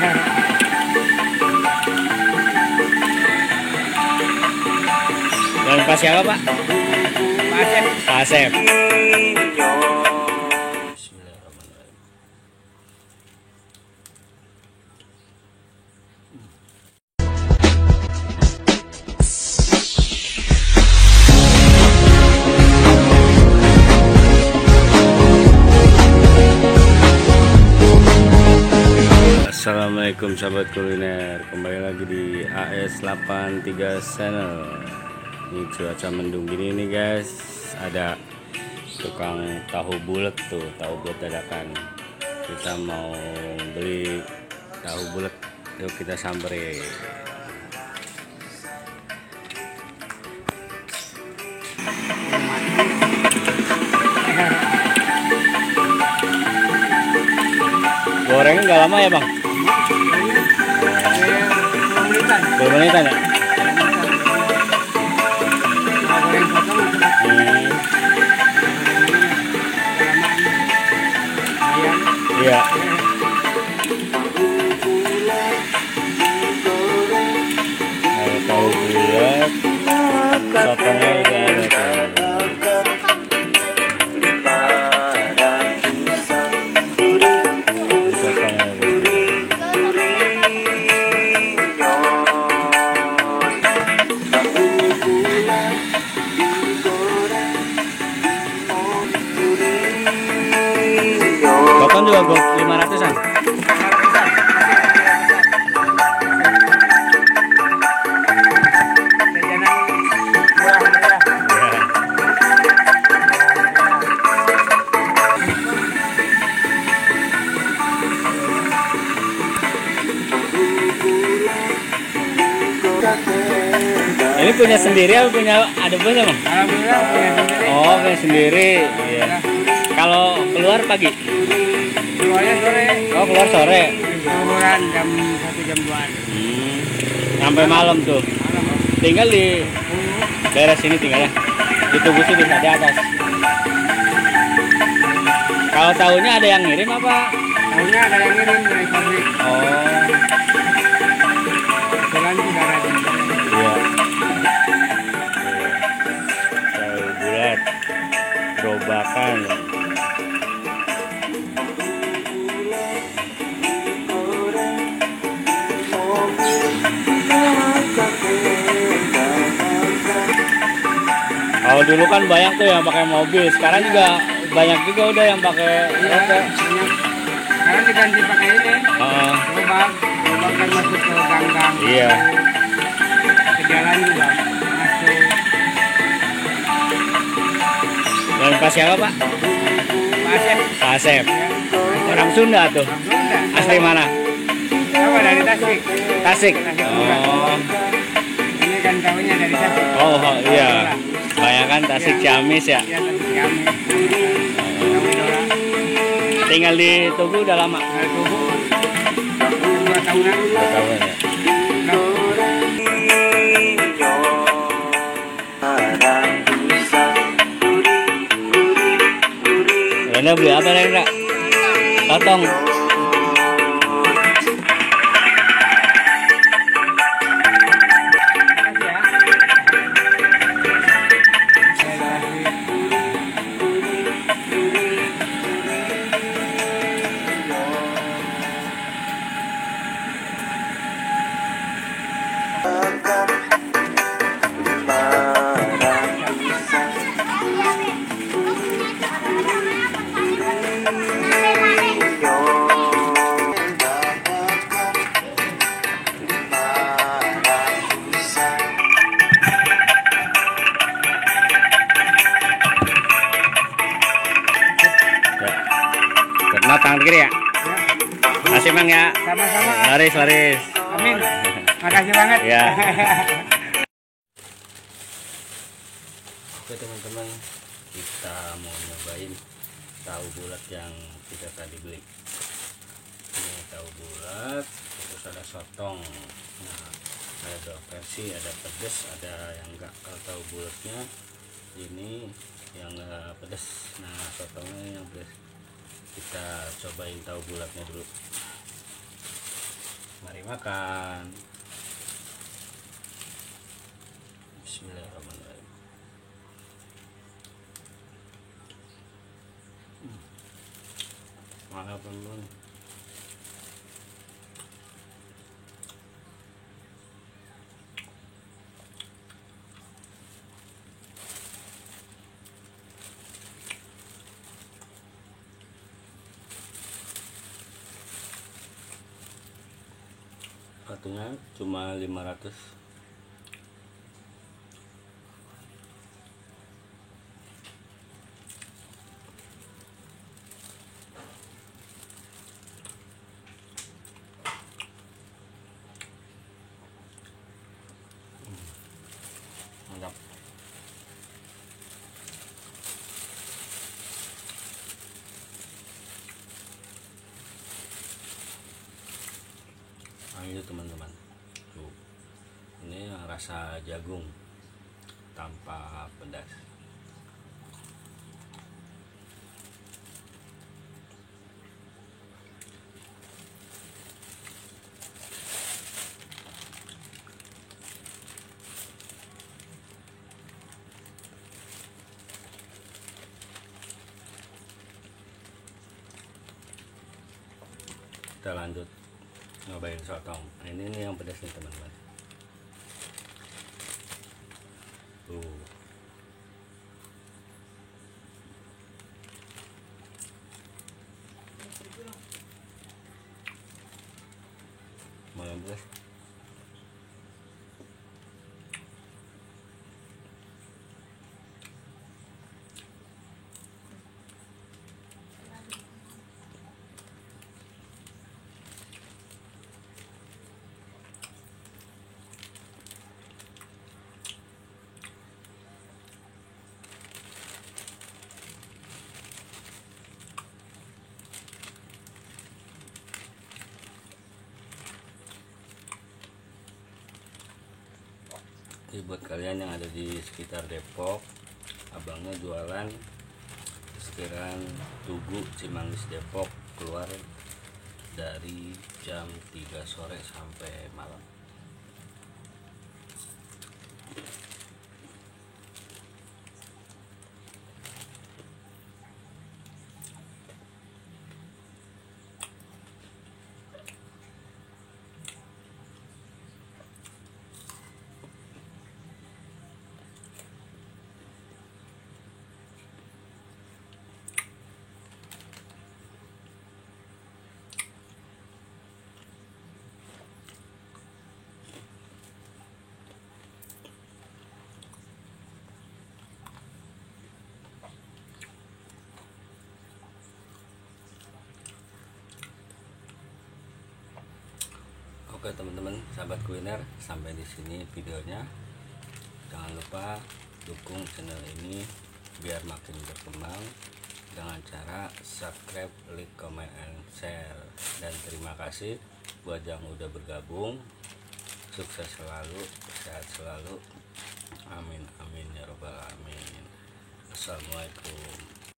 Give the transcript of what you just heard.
Dan Pak siapa Pak? Pak Asep. Pak Asep. Assalamualaikum sahabat kuliner, kembali lagi di AS83 channel. Ini cuaca mendung gini nih guys, ada tukang tahu bulat tuh, tahu bulat dadakan. Kita mau beli tahu bulat, yuk kita samperin. Gorengnya nggak lama ya bang? 10 menitan ya? Iya. Tahu bulat, sotongnya udah ada. Sotong juga 500-an. Ini punya sendiri atau punya ada punya bang? Alhamdulillah punya sendiri. Oh punya sendiri. Iya. Kalau keluar pagi? Keluarnya sore. Oh keluar sore. Liburan jam 1 jam 2-an. Sampai malam tuh. Malam. Tinggal di daerah sini tinggalnya. Di Tugu sini di atas. Kalau tahunya ada yang ngirim apa? Tahunya ada yang ngirim dari pabrik. Oh. Jalan sudah rajin. Iya. Tahu bulat. Gerobakan. Kalau dulu kan banyak tuh yang pakai mobil, sekarang juga banyak juga udah yang pakai Iya, banyak. Sekarang diganti pakai ini. Gerobak kan masuk ke gang-gang. Iya. Ke jalan juga masuk. Dan Pak siapa Pak? Pak Asep. Pak Asep. Ya. Orang Sunda tuh. Orang Sunda. Asli mana? Apa dari Tasik? Tasik. Tasik. Oh. Ini kan tahunya dari Tasik. Oh iya. Bayangkan Tasik Ciamis ya. Iya, Tasik Ciamis. Tahu idola. Tinggal di Tugu udah lama. Dari Tugu 2 tahunan. 2 tahun ya. Anda beli apa nih Kak? Potong. Nah, tangan kiri ya. Makasih Bang ya. Sama-sama. Laris. Amin. Makasih banget. Ya. Oke teman-teman, kita mau nyobain tahu bulat yang kita tadi beli. Ini tahu bulat, terus ada sotong. Nah, ada 2 versi, ada pedas, ada yang enggak. Kalau tahu bulatnya ini yang enggak pedas. Nah, sotongnya yang pedas. Kita cobain tahu bulatnya dulu. Makan. Bismillahirrahmanirrahim. Maaf teman. Satunya cuma 500. Mantap. Nah, ini teman-teman, tuh ini yang rasa jagung tanpa pedas. Kita lanjut nyobain sotong. Nah, ini nih yang pedas nih teman-teman. Tuh. Malam pedas. Jadi buat kalian yang ada di sekitar Depok, abangnya jualan sekitaran Tugu Cimanggis Depok, keluar dari jam 3 sore sampai malam. Oke teman-teman, sahabat kuliner, sampai di sini videonya. Jangan lupa dukung channel ini biar makin berkembang dengan cara subscribe, like, comment, and share. Dan terima kasih buat yang udah bergabung. Sukses selalu, sehat selalu. Amin amin ya robbal alamin. Assalamualaikum.